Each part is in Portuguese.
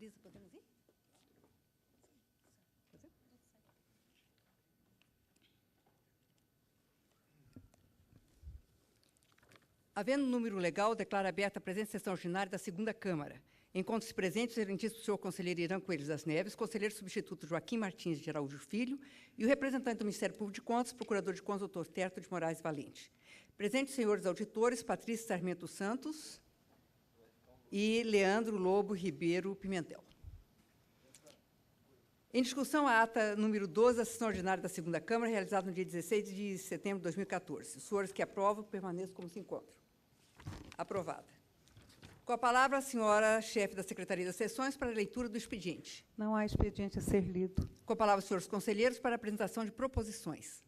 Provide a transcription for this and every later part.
Marisa, podemos ir? Havendo número legal, declaro aberta a presente sessão ordinária da segunda Câmara. Encontram-se presentes o excelentíssimo senhor conselheiro Irã Coelho das Neves, conselheiro substituto Joaquim Martins de Araújo Filho e o representante do Ministério Público de Contas, procurador de contas, doutor Terto de Moraes Valente. Presentes senhores auditores, Patrícia Sarmento Santos e Leandro Lobo Ribeiro Pimentel. Em discussão, a ata número 12 da sessão ordinária da segunda Câmara, realizada no dia 16 de setembro de 2014. Os senhores que aprovam, permaneçam como se encontram. Aprovada. Com a palavra, a senhora chefe da Secretaria das Sessões para a leitura do expediente. Não há expediente a ser lido. Com a palavra, os senhores conselheiros para a apresentação de proposições.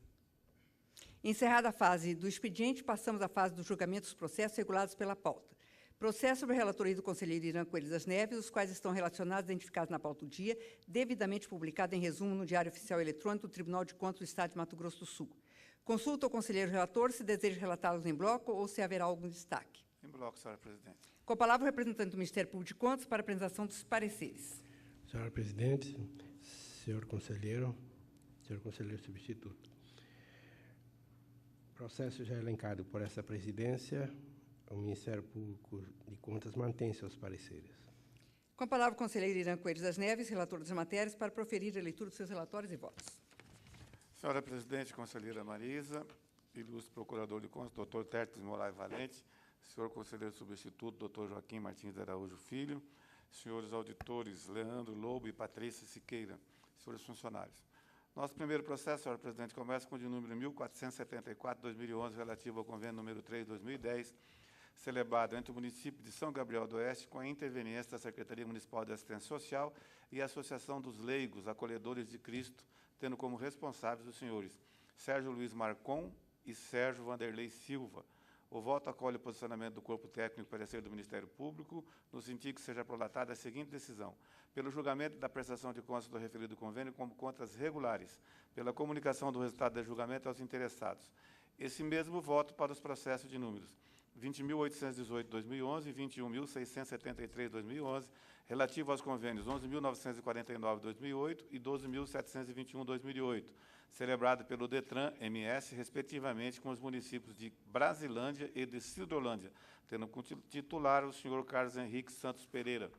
Encerrada a fase do expediente, passamos à fase do julgamento dos processos regulados pela pauta. Processo sobre a relatoria do conselheiro Irã Coelho das Neves, os quais estão relacionados e identificados na pauta do dia, devidamente publicado em resumo no Diário Oficial Eletrônico do Tribunal de Contas do Estado de Mato Grosso do Sul. Consulta ao conselheiro relator se deseja relatá-los em bloco ou se haverá algum destaque. Em bloco, senhora presidente. Com a palavra, o representante do Ministério Público de Contas para a apresentação dos pareceres. Senhora presidente, senhor conselheiro substituto. Processo já elencado por essa presidência, o Ministério Público de Contas mantém seus pareceres. Com a palavra, o conselheiro Irã Coelho das Neves, relator das matérias, para proferir a leitura dos seus relatórios e votos. Senhora presidente, conselheira Marisa, ilustre procurador de contas, doutor Terto de Moraes Valente, senhor conselheiro substituto, doutor Joaquim Martins de Araújo Filho, senhores auditores Leandro Lobo e Patrícia Siqueira, senhores funcionários. Nosso primeiro processo, senhora presidente, começa com o de número 1474/2011, relativo ao convênio número 3/2010, celebrado entre o município de São Gabriel do Oeste com a interveniência da Secretaria Municipal de Assistência Social e a Associação dos Leigos Acolhedores de Cristo, tendo como responsáveis os senhores Sérgio Luiz Marcon e Sérgio Vanderlei Silva. O voto acolhe o posicionamento do corpo técnico e parecer do Ministério Público, no sentido que seja prolatada a seguinte decisão: pelo julgamento da prestação de contas do referido convênio como contas regulares, pela comunicação do resultado do julgamento aos interessados. Esse mesmo voto para os processos de números 20.818/2011 e 21.673/2011, relativo aos convênios 11.949/2008 e 12.721/2008, celebrado pelo DETRAN MS, respectivamente, com os municípios de Brasilândia e de Cidrolândia, tendo como titular o senhor Carlos Henrique Santos Pereira.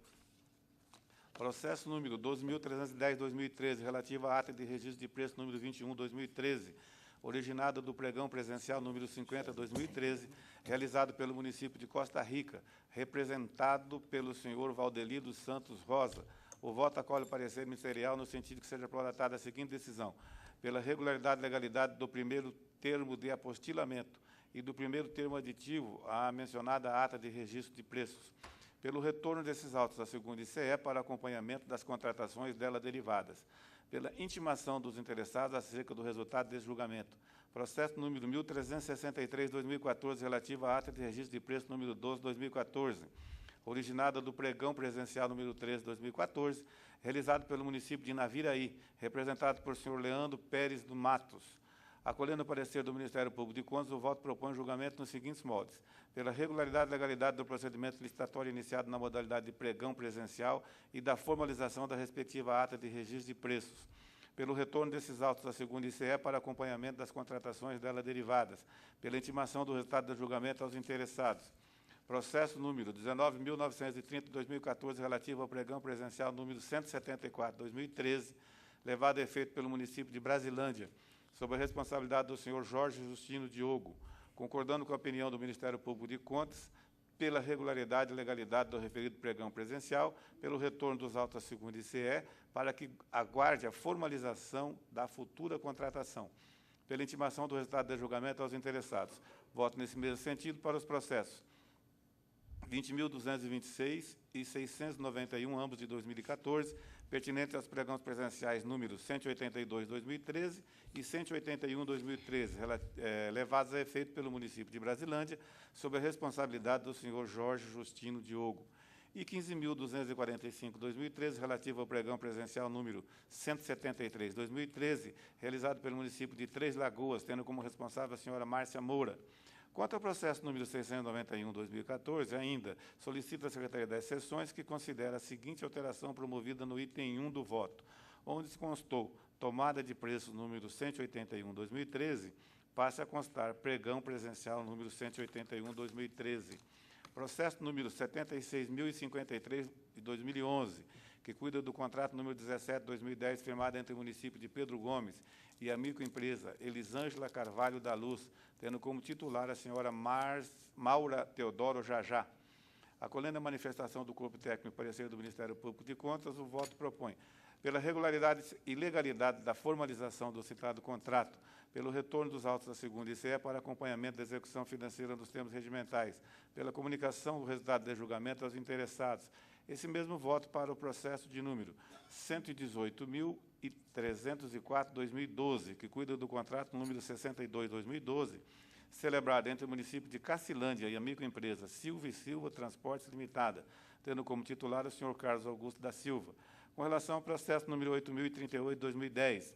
Processo número 12.310/2013, relativo à ata de registro de preço número 21/2013, originado do pregão presencial número 50/2013, realizado pelo município de Costa Rica, representado pelo senhor Valdeli dos Santos Rosa. O voto acolhe o parecer ministerial no sentido que seja prolatada a seguinte decisão: pela regularidade e legalidade do primeiro termo de apostilamento e do primeiro termo aditivo à mencionada ata de registro de preços, pelo retorno desses autos à segunda ICE para acompanhamento das contratações dela derivadas, pela intimação dos interessados acerca do resultado desse julgamento. Processo número 1363/2014, relativo à ata de registro de preço número 12/2014, originada do pregão presencial número 13/2014, realizado pelo município de Naviraí, representado por senhor Leandro Pérez do Matos. Acolhendo o parecer do Ministério Público de Contas, o voto propõe julgamento nos seguintes moldes: pela regularidade e legalidade do procedimento licitatório iniciado na modalidade de pregão presencial e da formalização da respectiva ata de registro de preços, pelo retorno desses autos à segunda ICE para acompanhamento das contratações dela derivadas, pela intimação do resultado do julgamento aos interessados. Processo número 19.930/2014, relativo ao pregão presencial número 174/2013, levado a efeito pelo município de Brasilândia, sob a responsabilidade do senhor Jorge Justino Diogo, concordando com a opinião do Ministério Público de Contas, pela regularidade e legalidade do referido pregão presencial, pelo retorno dos autos à segunda ICE, para que aguarde a formalização da futura contratação, pela intimação do resultado do julgamento aos interessados. Voto nesse mesmo sentido para os processos 20.226 e 691, ambos de 2014, pertinentes aos pregões presenciais números 182/2013 e 181/2013, levados a efeito pelo município de Brasilândia, sob a responsabilidade do senhor Jorge Justino Diogo, e 15.245/2013, relativo ao pregão presencial número 173/2013, realizado pelo município de Três Lagoas, tendo como responsável a senhora Márcia Moura. Quanto ao processo número 691/2014, ainda solicita a Secretaria das Seções que considere a seguinte alteração promovida no item 1 do voto, onde se constou tomada de preço número 181/2013, passe a constar pregão presencial número 181/2013. Processo número 76.053 de 2011, que cuida do contrato número 17/2010, firmado entre o município de Pedro Gomes e a microempresa Elisângela Carvalho da Luz, tendo como titular a senhora Maura Teodoro Jajá. Acolhendo a manifestação do corpo técnico e parecer do Ministério Público de Contas, o voto propõe, pela regularidade e legalidade da formalização do citado contrato, pelo retorno dos autos da segunda ICE para acompanhamento da execução financeira dos termos regimentais, pela comunicação do resultado do julgamento aos interessados. Esse mesmo voto para o processo de número 118.304/2012, que cuida do contrato número 62/2012, celebrado entre o município de Cacilândia e a microempresa Silva e Silva Transportes Limitada, tendo como titular o senhor Carlos Augusto da Silva. Com relação ao processo número 8.038/2010,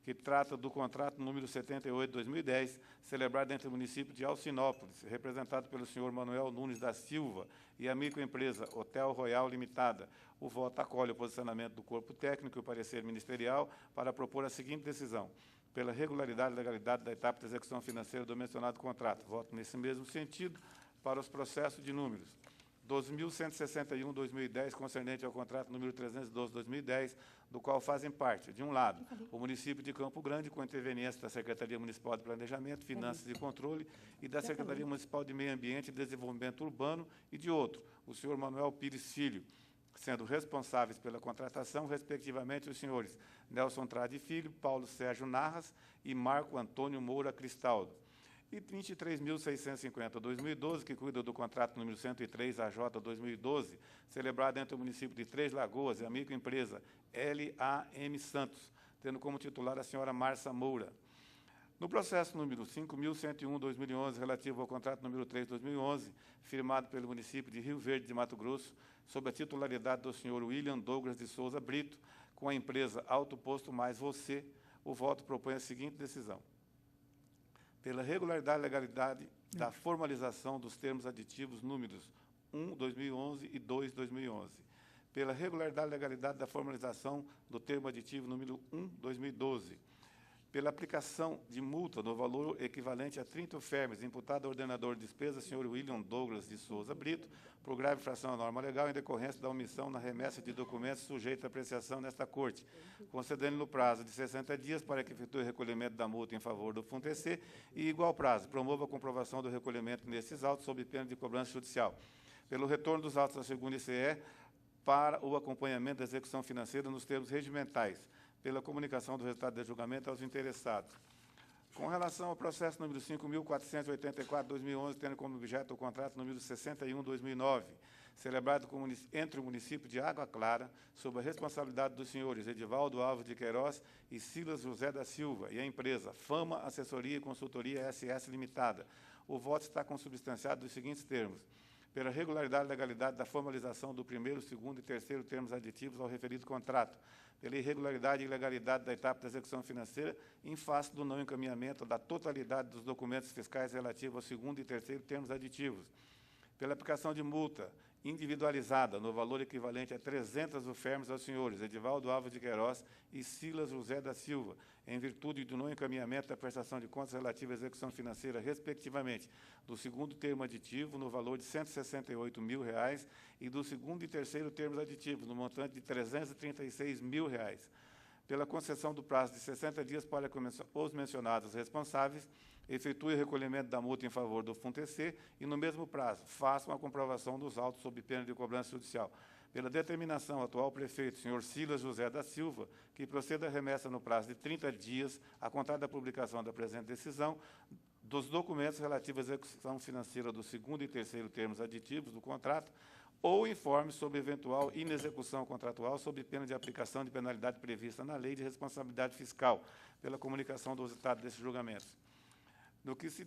que trata do contrato número 78/2010, celebrado entre o município de Alcinópolis, representado pelo senhor Manuel Nunes da Silva e a microempresa Hotel Royal Limitada. O voto acolhe o posicionamento do corpo técnico e o parecer ministerial para propor a seguinte decisão: pela regularidade e legalidade da etapa de execução financeira do mencionado contrato. Voto nesse mesmo sentido para os processos de números 12.161/2010, concernente ao contrato número 312/2010, do qual fazem parte, de um lado, o município de Campo Grande, com interveniência da Secretaria Municipal de Planejamento, Finanças e Controle e da Secretaria Municipal de Meio Ambiente e Desenvolvimento Urbano, e de outro, o senhor Manuel Pires Filho, sendo responsáveis pela contratação, respectivamente, os senhores Nelson Trade Filho, Paulo Sérgio Narras e Marco Antônio Moura Cristaldo. E 23.650/2012, que cuida do contrato número 103 AJ 2012, celebrado entre o município de Três Lagoas e a microempresa LAM Santos, tendo como titular a senhora Marça Moura. No processo número 5.101/2011, relativo ao contrato número 3/2011, firmado pelo município de Rio Verde de Mato Grosso, sob a titularidade do senhor William Douglas de Souza Brito, com a empresa Alto Posto Mais Você, o voto propõe a seguinte decisão: pela regularidade e legalidade da formalização dos termos aditivos números 1/2011 e 2/2011, pela regularidade e legalidade da formalização do termo aditivo número 1/2012, pela aplicação de multa no valor equivalente a 30 UFERMs imputado ao ordenador de despesa, senhor William Douglas de Souza Brito, por grave infração à norma legal em decorrência da omissão na remessa de documentos sujeitos à apreciação nesta Corte, concedendo no prazo de 60 dias para que efetue o recolhimento da multa em favor do FUNTEC e, igual prazo, promova a comprovação do recolhimento nesses autos sob pena de cobrança judicial. Pelo retorno dos autos da segunda ICE para o acompanhamento da execução financeira nos termos regimentais, pela comunicação do resultado do julgamento aos interessados. Com relação ao processo número 5.484/2011, tendo como objeto o contrato número 61/2009, celebrado entre o município de Água Clara, sob a responsabilidade dos senhores Edivaldo Alves de Queiroz e Silas José da Silva, e a empresa Fama Assessoria e Consultoria SS Limitada. O voto está consubstanciado dos seguintes termos: pela regularidade e legalidade da formalização do primeiro, segundo e terceiro termos aditivos ao referido contrato, pela irregularidade e ilegalidade da etapa da execução financeira em face do não encaminhamento da totalidade dos documentos fiscais relativos ao segundo e terceiro termos aditivos, pela aplicação de multa individualizada no valor equivalente a 300 UFERMs aos senhores Edivaldo Alves de Queiroz e Silas José da Silva, em virtude do não encaminhamento da prestação de contas relativa à execução financeira, respectivamente, do segundo termo aditivo, no valor de R$ 168 mil, e do segundo e terceiro termos aditivos, no montante de R$ 336 mil, pela concessão do prazo de 60 dias para que os mencionados responsáveis efetuem o recolhimento da multa em favor do FUNTEC e, no mesmo prazo, façam a comprovação dos autos sob pena de cobrança judicial. Pela determinação, atual prefeito, senhor Silas José da Silva, que proceda a remessa no prazo de 30 dias, a contar da publicação da presente decisão, dos documentos relativos à execução financeira do segundo e terceiro termos aditivos do contrato, ou informe sobre eventual inexecução contratual sob pena de aplicação de penalidade prevista na Lei de Responsabilidade Fiscal, pela comunicação do resultado desses julgamentos.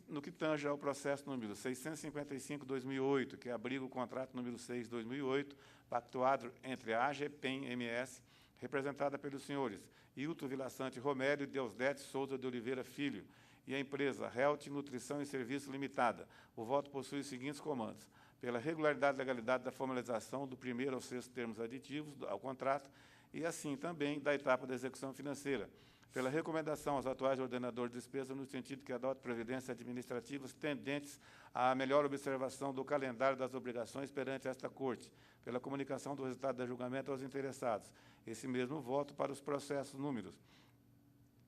No que tange ao processo número 655/2008, que abriga o contrato número 6/2008, pactuado entre a AGPEM-MS, representada pelos senhores Hilton Vilaçante Romero e Deusdete Souza de Oliveira Filho, e a empresa Health Nutrição e Serviço Limitada. O voto possui os seguintes comandos: pela regularidade e legalidade da formalização do primeiro ao sexto termos aditivos ao contrato e, assim, também da etapa da execução financeira. Pela recomendação aos atuais ordenadores de despesa no sentido que adote providências administrativas tendentes à melhor observação do calendário das obrigações perante esta Corte. Pela comunicação do resultado do julgamento aos interessados. Esse mesmo voto para os processos números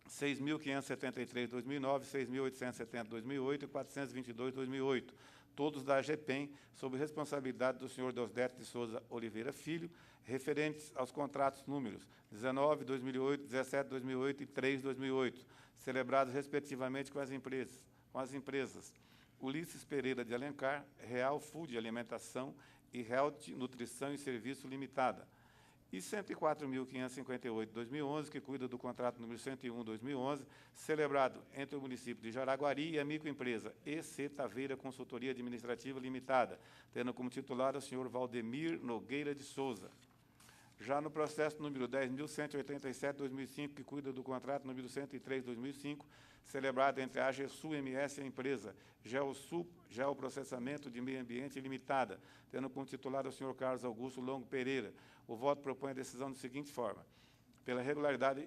6.573/2009, 6.870/2008 e 422/2008, todos da AGPEM, sob responsabilidade do senhor Deusdedito de Souza Oliveira Filho, referentes aos contratos números 19, 2008, 17, 2008 e 3, 2008, celebrados respectivamente com as empresas Ulisses Pereira de Alencar, Real Food Alimentação e Health Nutrição e Serviço Limitada, e 104.558/2011, que cuida do contrato número 101/2011, celebrado entre o município de Jaraguari e a microempresa EC Taveira Consultoria Administrativa Limitada, tendo como titular o senhor Valdemir Nogueira de Souza. Já no processo número 10.187/2005, que cuida do contrato número 103/2005, celebrado entre a AGESU MS e a empresa GeoSul Geoprocessamento de Meio Ambiente Limitada, tendo como titular o senhor Carlos Augusto Longo Pereira. O voto propõe a decisão da seguinte forma: pela regularidade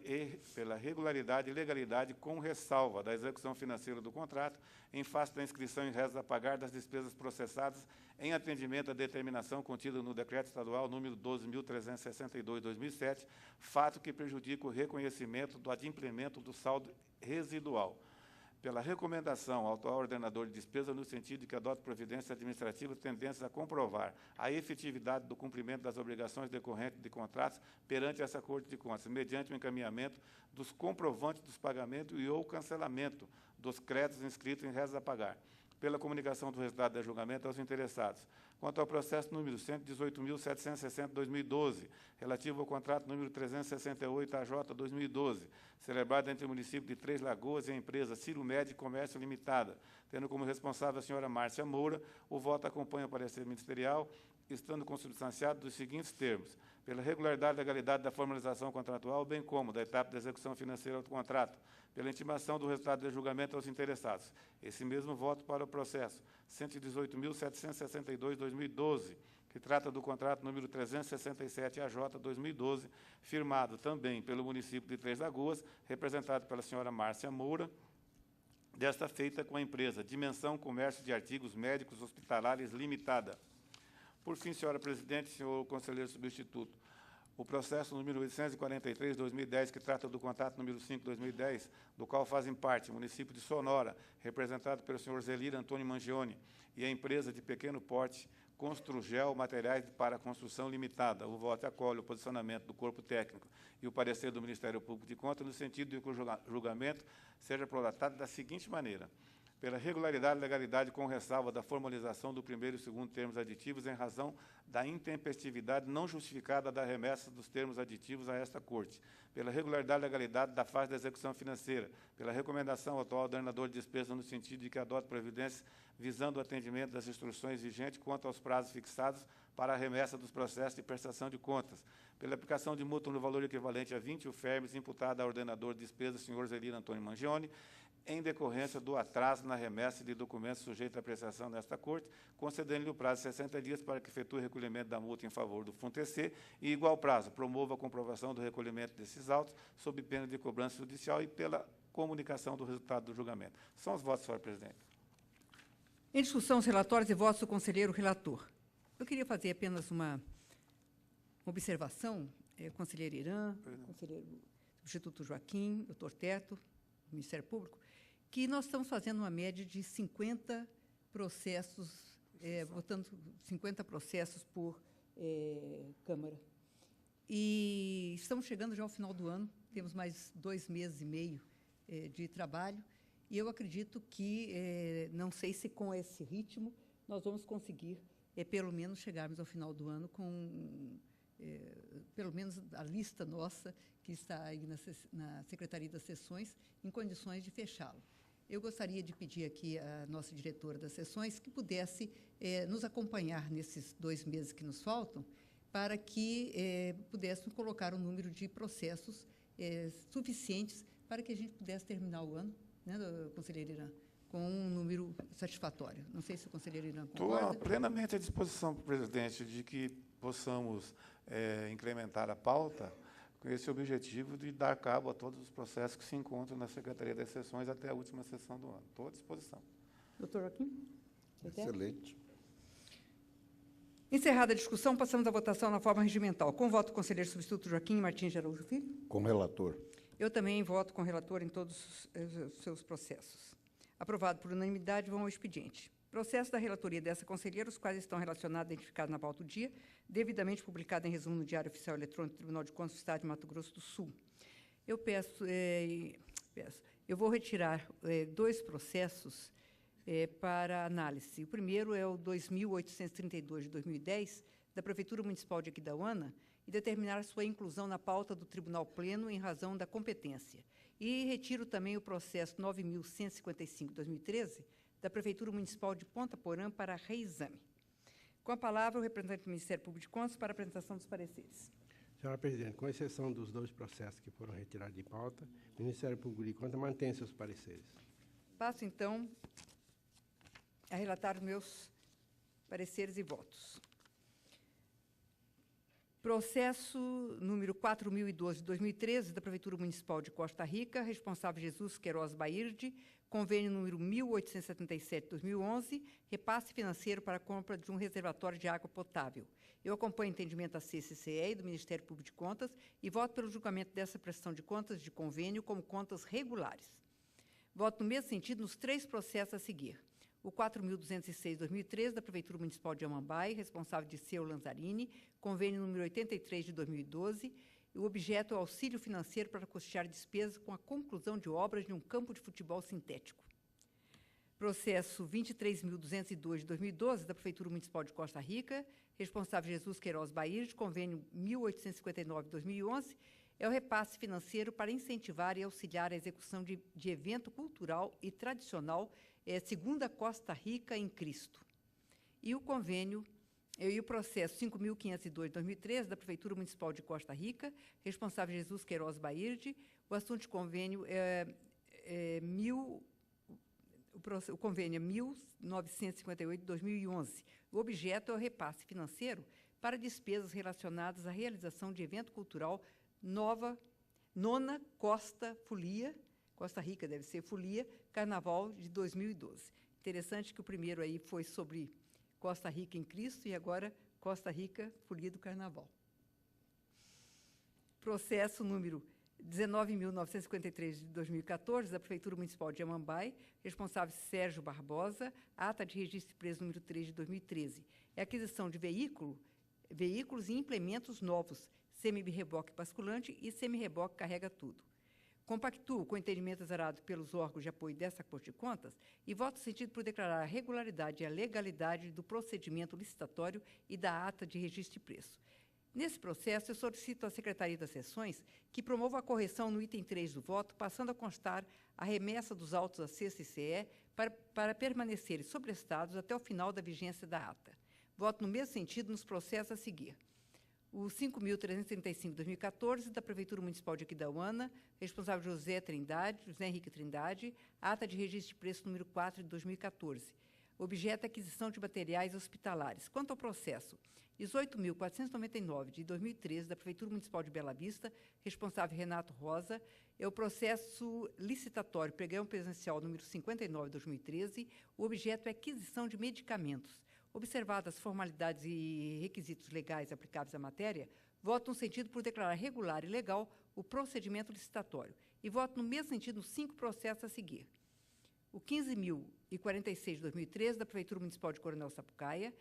e legalidade com ressalva da execução financeira do contrato, em face da inscrição em rezas a pagar das despesas processadas em atendimento à determinação contida no Decreto Estadual número 12.362/2007, fato que prejudica o reconhecimento do adimplemento do saldo residual. Pela recomendação ao atual ordenador de despesa no sentido de que adote providências administrativas tendentes a comprovar a efetividade do cumprimento das obrigações decorrentes de contratos perante essa Corte de Contas, mediante o encaminhamento dos comprovantes dos pagamentos e ou cancelamento dos créditos inscritos em rezas a pagar. Pela comunicação do resultado do julgamento aos interessados. Quanto ao processo número 118.760/2012, relativo ao contrato número 368/AJ/2012, celebrado entre o município de Três Lagoas e a empresa Cirumed Comércio Limitada, tendo como responsável a senhora Márcia Moura, o voto acompanha o parecer ministerial, estando consubstanciado dos seguintes termos: pela regularidade e legalidade da formalização contratual, bem como da etapa de execução financeira do contrato, pela intimação do resultado do julgamento aos interessados. Esse mesmo voto para o processo 118.762/2012, que trata do contrato número 367/AJ/2012, firmado também pelo município de Três Lagoas, representado pela senhora Márcia Moura, desta feita com a empresa Dimensão Comércio de Artigos Médicos Hospitalares Limitada. Por fim, senhora presidente, senhor conselheiro substituto, o processo número 843/2010, que trata do contrato número 5/2010, do qual fazem parte o município de Sonora, representado pelo senhor Zelir Antônio Mangione, e a empresa de pequeno porte Construgel Materiais para Construção Limitada. O voto acolhe o posicionamento do corpo técnico e o parecer do Ministério Público de Contas, no sentido de que o julgamento seja prolatado da seguinte maneira: pela regularidade e legalidade com ressalva da formalização do primeiro e segundo termos aditivos em razão da intempestividade não justificada da remessa dos termos aditivos a esta Corte, pela regularidade e legalidade da fase da execução financeira, pela recomendação ao atual ordenador de despesa no sentido de que adote providências visando o atendimento das instruções vigentes quanto aos prazos fixados para a remessa dos processos de prestação de contas, pela aplicação de multa no valor equivalente a 20 UFERMs imputada ao ordenador de despesa, senhor Zelir Antônio Mangione, em decorrência do atraso na remessa de documentos sujeitos à apreciação nesta Corte, concedendo-lhe o prazo de 60 dias para que efetue o recolhimento da multa em favor do FUNTC e, igual prazo, promova a comprovação do recolhimento desses autos, sob pena de cobrança judicial e pela comunicação do resultado do julgamento. São os votos, senhora presidente. Em discussão, os relatórios e votos do conselheiro relator. Eu queria fazer apenas uma observação, conselheiro Irã, conselheiro substituto Joaquim, doutor Teto, do Ministério Público, que nós estamos fazendo uma média de 50 processos, botando 50 processos por Câmara. E estamos chegando já ao final do ano, temos mais 2 meses e meio de trabalho, e eu acredito que, não sei se com esse ritmo, nós vamos conseguir, pelo menos, chegarmos ao final do ano com, pelo menos, a lista nossa, que está aí na Secretaria das Sessões, em condições de fechá-lo. Eu gostaria de pedir aqui à nossa diretora das sessões que pudesse nos acompanhar nesses 2 meses que nos faltam, para que pudéssemos colocar um número de processos suficientes para que a gente pudesse terminar o ano né, conselheiro Irã, com um número satisfatório. Não sei se o conselheiro Irã Estou concorda. plenamente à disposição, presidente, de que possamos incrementar a pauta com esse objetivo de dar cabo a todos os processos que se encontram na Secretaria das Sessões até a última sessão do ano. Estou à disposição. Doutor Joaquim? Excelente. Encerrada a discussão, passamos à votação na forma regimental. Com o voto do conselheiro substituto Joaquim Martins de Araújo Filho. Como relator. Eu também voto com o relator em todos os seus processos. Aprovado por unanimidade, vão ao expediente. Processo da relatoria dessa conselheira, os quais estão relacionados e identificados na pauta do dia, devidamente publicado em resumo no Diário Oficial Eletrônico do Tribunal de Contas do Estado de Mato Grosso do Sul. Eu eu vou retirar 2 processos para análise. O primeiro é o 2.832 de 2010, da Prefeitura Municipal de Aquidauana, e determinar sua inclusão na pauta do Tribunal Pleno em razão da competência. E retiro também o processo 9.155 de 2013, da Prefeitura Municipal de Ponta Porã para reexame. Com a palavra, o representante do Ministério Público de Contas para a apresentação dos pareceres. Senhora presidente, com exceção dos 2 processos que foram retirados de pauta, o Ministério Público de Contas mantém seus pareceres. Passo, então, a relatar os meus pareceres e votos. Processo número 4.012 de 2013, da Prefeitura Municipal de Costa Rica, responsável Jesus Queiroz Bairde, convênio número 1.877 de 2011, repasse financeiro para a compra de um reservatório de água potável. Eu acompanho o entendimento da CCCE e do Ministério Público de Contas e voto pelo julgamento dessa prestação de contas de convênio como contas regulares. Voto no mesmo sentido nos 3 processos a seguir. O 4.206 de 2013, da Prefeitura Municipal de Amambai, responsável de Seu Lanzarini, convênio número 83 de 2012, o objeto é o auxílio financeiro para custear despesas com a conclusão de obras de um campo de futebol sintético. Processo 23.202 de 2012, da Prefeitura Municipal de Costa Rica, responsável Jesus Queiroz Bairde, convênio 1.859 de 2011, é o repasse financeiro para incentivar e auxiliar a execução de evento cultural e tradicional Segunda Costa Rica em Cristo. E o convênio, e o processo 5.502 de 2013, da Prefeitura Municipal de Costa Rica, responsável Jesus Queiroz Bairde, o assunto de convênio o convênio é 1.958 de 2011. O objeto é o repasse financeiro para despesas relacionadas à realização de evento cultural Nona Costa Folia, Costa Rica deve ser Folia, Carnaval de 2012. Interessante que o primeiro aí foi sobre Costa Rica em Cristo e agora Costa Rica, Folia do Carnaval. Processo número 19.953 de 2014, da Prefeitura Municipal de Amambai, responsável Sérgio Barbosa, ata de registro de preço número 3 de 2013. É a aquisição de veículos e implementos novos, semi-reboque basculante e semi-reboque carrega tudo. Compactuo com o entendimento exarado pelos órgãos de apoio dessa Corte de Contas e voto no sentido por declarar a regularidade e a legalidade do procedimento licitatório e da ata de registro de preço. Nesse processo, eu solicito à Secretaria das Sessões que promova a correção no item 3 do voto, passando a constar a remessa dos autos à CCCE para permanecerem sobrestados até o final da vigência da ata. Voto no mesmo sentido nos processos a seguir. O 5.335 de 2014, da Prefeitura Municipal de Aquidauana, responsável José Henrique Trindade, ata de registro de preço número 4 de 2014. Objeto é aquisição de materiais hospitalares. Quanto ao processo 18.499 de 2013, da Prefeitura Municipal de Bela Vista, responsável Renato Rosa, é o processo licitatório pregão presencial número 59 de 2013. O objeto é aquisição de medicamentos. Observadas as formalidades e requisitos legais aplicáveis à matéria, voto no sentido por declarar regular e legal o procedimento licitatório e voto no mesmo sentido nos 5 processos a seguir. O 15.046 de 2013, da Prefeitura Municipal de Coronel Sapucaia,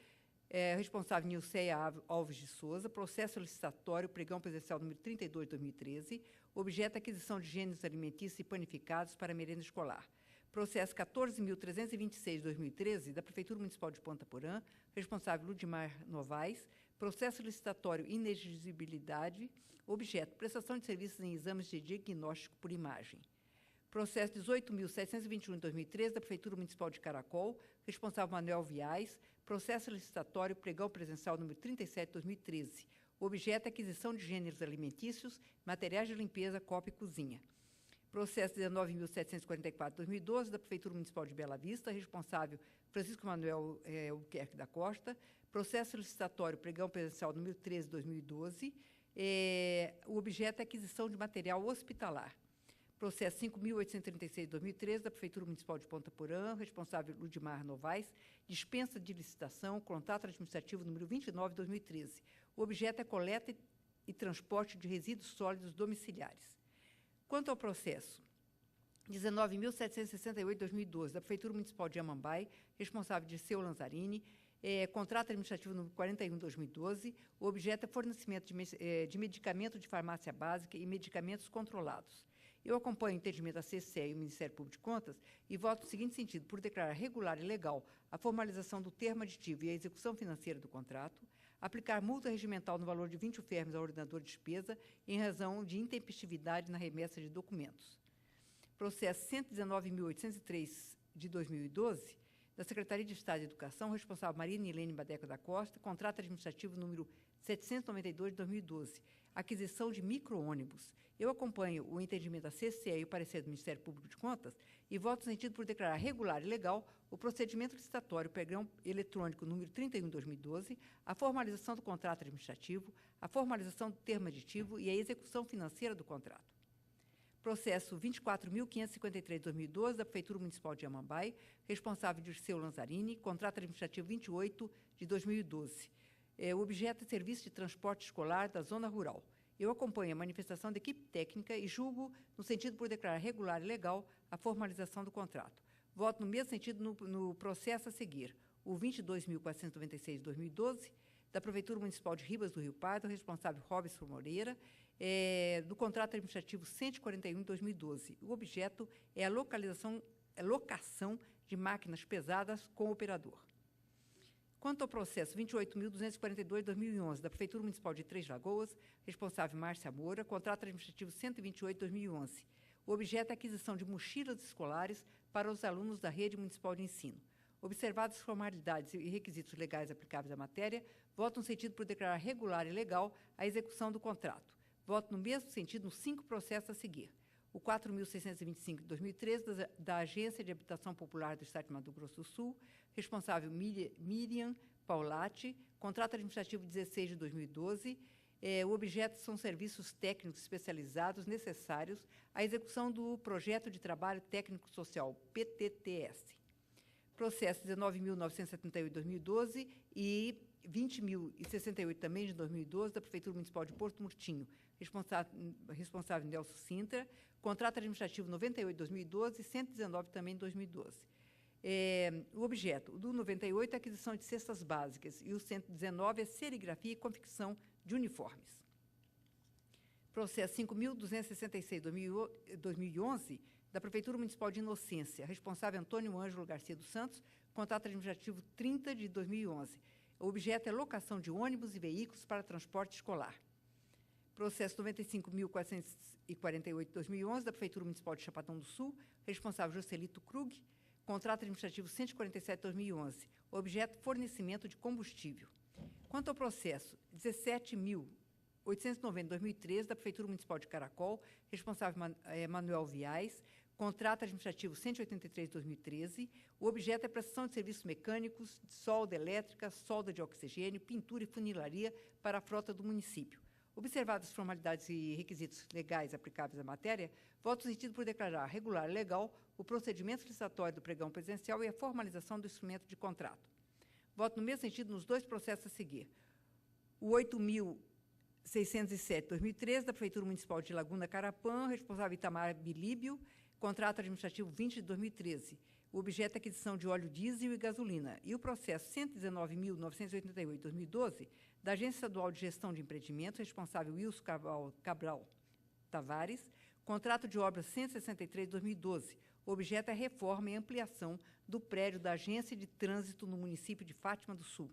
responsável Nilceia Alves de Souza, processo licitatório pregão presencial número 32 de 2013, objeto aquisição de gêneros alimentícios e panificados para merenda escolar. Processo 14.326 de 2013, da Prefeitura Municipal de Ponta Porã, responsável Ludmar Novaes, processo licitatório inexigibilidade, objeto prestação de serviços em exames de diagnóstico por imagem. Processo 18.721 de 2013, da Prefeitura Municipal de Caracol, responsável Manuel Viais, processo licitatório pregão presencial número 37 de 2013, objeto aquisição de gêneros alimentícios, materiais de limpeza, copa e cozinha. Processo 19.744/2012, da Prefeitura Municipal de Bela Vista, responsável Francisco Manuel Albuquerque da Costa. Processo licitatório pregão presencial número 13/2012. O objeto é aquisição de material hospitalar. Processo 5.836/2013, da Prefeitura Municipal de Ponta Porã, responsável Ludmar Novaes, dispensa de licitação, contrato administrativo número 29/2013. O objeto é coleta e transporte de resíduos sólidos domiciliares. Quanto ao processo 19.768/2012, da Prefeitura Municipal de Amambai, responsável Dirceu Lanzarini, contrato administrativo número 41/2012, o objeto é fornecimento de medicamento de farmácia básica e medicamentos controlados. Eu acompanho o entendimento da CCE e o Ministério Público de Contas e voto no seguinte sentido: por declarar regular e legal a formalização do termo aditivo e a execução financeira do contrato, aplicar multa regimental no valor de 20 UFRs ao ordenador de despesa em razão de intempestividade na remessa de documentos. Processo 119.803/2012, da Secretaria de Estado de Educação, responsável Maria Nilene Badeco da Costa, contrato administrativo número 792/2012, aquisição de micro-ônibus. Eu acompanho o entendimento da CCE e o parecer do Ministério Público de Contas e voto no sentido por declarar regular e legal o procedimento licitatório pregão eletrônico número 31/2012, a formalização do contrato administrativo, a formalização do termo aditivo e a execução financeira do contrato. Processo 24.553/2012, da Prefeitura Municipal de Amambai, responsável Dirceu Lanzarini, contrato administrativo 28/2012. O objeto é serviço de transporte escolar da zona rural. Eu acompanho a manifestação da equipe técnica e julgo no sentido por declarar regular e legal a formalização do contrato. Voto no mesmo sentido no processo a seguir, o 22.496/2012, da Prefeitura Municipal de Ribas do Rio Pardo, responsável Robson Moreira, do contrato administrativo 141/2012. O objeto é a locação de máquinas pesadas com o operador. Quanto ao processo 28.242/2011, da Prefeitura Municipal de Três Lagoas, responsável Márcia Moura, contrato administrativo 128/2011. O objeto é a aquisição de mochilas escolares para os alunos da Rede Municipal de Ensino. Observadas as formalidades e requisitos legais aplicáveis à matéria, voto no sentido por declarar regular e legal a execução do contrato. Voto no mesmo sentido nos 5 processos a seguir. O 4.625/2013, da Agência de Habitação Popular do Estado de Mato Grosso do Sul, responsável Miriam Paulatti, contrato administrativo 16/2012. O objeto são serviços técnicos especializados necessários à execução do Projeto de Trabalho Técnico Social, PTTS. Processo 19.978/2012 e 20.068 também de 2012, da Prefeitura Municipal de Porto Murtinho, responsável Nelson Sintra, contrato administrativo 98/2012 e 119 também de 2012. O objeto do 98 é a aquisição de cestas básicas e o 119 é serigrafia e confecção de uniformes. Processo 5.266/2011, da Prefeitura Municipal de Inocência, responsável Antônio Ângelo Garcia dos Santos, contrato administrativo 30 de 2011. O objeto é locação de ônibus e veículos para transporte escolar. Processo 95.448/2011, da Prefeitura Municipal de Chapadão do Sul, responsável Joselito Krug, contrato administrativo 147/2011. O objeto, fornecimento de combustível. Quanto ao processo 17.890/2013, da Prefeitura Municipal de Caracol, responsável Manuel Viais, contrato administrativo 183/2013. O objeto é prestação de serviços mecânicos, de solda elétrica, solda de oxigênio, pintura e funilaria para a frota do município. Observadas as formalidades e requisitos legais aplicáveis à matéria, voto no sentido por declarar regular e legal o procedimento licitatório do pregão presencial e a formalização do instrumento de contrato. Voto no mesmo sentido nos 2 processos a seguir. O 8.607/2013, da Prefeitura Municipal de Laguna Carapã, responsável Itamar Bilíbio, contrato administrativo 20 de 2013. O objeto é aquisição de óleo diesel e gasolina. E o processo 119.988/2012, da Agência Estadual de Gestão de Empreendimentos, responsável Wilson Cabral Tavares, contrato de obra 163/2012. O objeto é a reforma e ampliação do prédio da Agência de Trânsito no município de Fátima do Sul.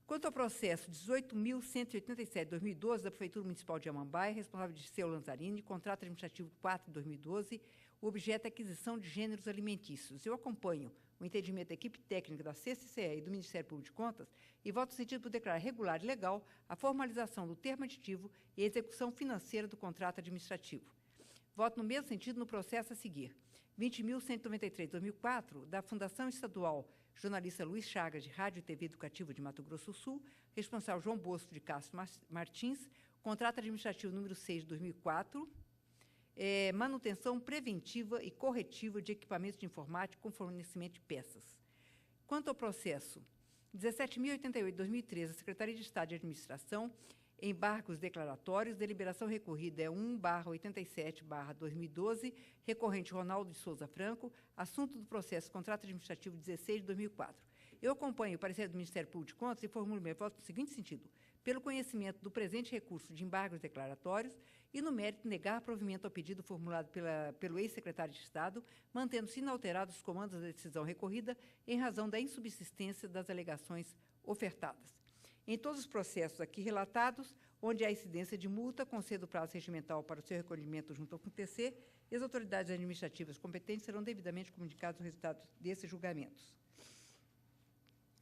Quanto ao processo 18.187/2012, da Prefeitura Municipal de Amambai, responsável Dirceu Lanzarini, contrato administrativo 4 de 2012, o objeto é aquisição de gêneros alimentícios. Eu acompanho o entendimento da equipe técnica da CCE e do Ministério Público de Contas e voto no sentido por declarar regular e legal a formalização do termo aditivo e a execução financeira do contrato administrativo. Voto no mesmo sentido no processo a seguir. 20.193/2004, da Fundação Estadual Jornalista Luiz Chagas, de Rádio e TV Educativo de Mato Grosso do Sul, responsável João Bosco de Castro Martins, contrato administrativo número 6 de 2004, manutenção preventiva e corretiva de equipamentos de informática com fornecimento de peças. Quanto ao processo 17.088/2013, a Secretaria de Estado de Administração, embargos declaratórios, deliberação recorrida é 1/87/2012, recorrente Ronaldo de Souza Franco, assunto do processo contrato administrativo 16 de 2004. Eu acompanho o parecer do Ministério Público de Contas e formulo meu voto no seguinte sentido: pelo conhecimento do presente recurso de embargos declaratórios e, no mérito, negar provimento ao pedido formulado pelo ex-secretário de Estado, mantendo-se inalterados os comandos da decisão recorrida em razão da insubsistência das alegações ofertadas. Em todos os processos aqui relatados, onde há incidência de multa, concedo prazo regimental para o seu recolhimento junto ao CONTECê e as autoridades administrativas competentes serão devidamente comunicados os resultados desses julgamentos.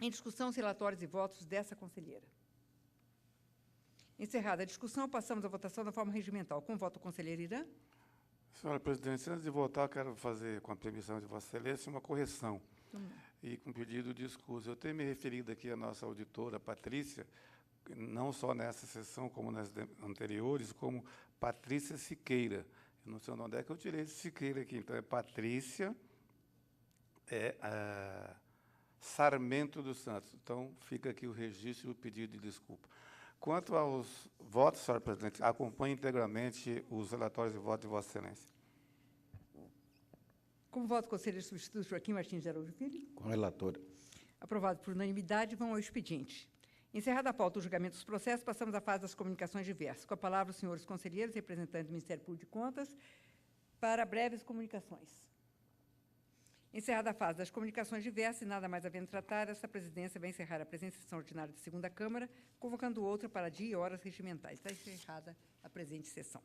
Em discussão, os relatórios e votos dessa conselheira. Encerrada a discussão, passamos à votação da forma regimental. Com voto, conselheira Irã. Senhora presidente, antes de votar, quero fazer, com a permissão de Vossa Excelência, uma correção. E com pedido de escusa. Eu tenho me referido aqui à nossa auditora, Patrícia, não só nessa sessão, como nas anteriores, como Patrícia Siqueira. Eu não sei onde é que eu tirei esse Siqueira aqui. Então, é Patrícia Sarmento dos Santos. Então, fica aqui o registro e o pedido de desculpa. Quanto aos votos, senhora presidente, acompanhe integralmente os relatórios de voto de Vossa Excelência. Como voto, conselheiro substituto Joaquim Martins de Araújo Filho. Com a relatora. Aprovado por unanimidade, vão ao expediente. Encerrada a pauta do julgamento dos processos, passamos à fase das comunicações diversas. Com a palavra, os senhores conselheiros, representantes do Ministério Público de Contas, para breves comunicações. Encerrada a fase das comunicações diversas e nada mais havendo tratar, essa presidência vai encerrar a presente sessão ordinária da segunda Câmara, convocando outra para dia e horas regimentais. Está encerrada a presente sessão.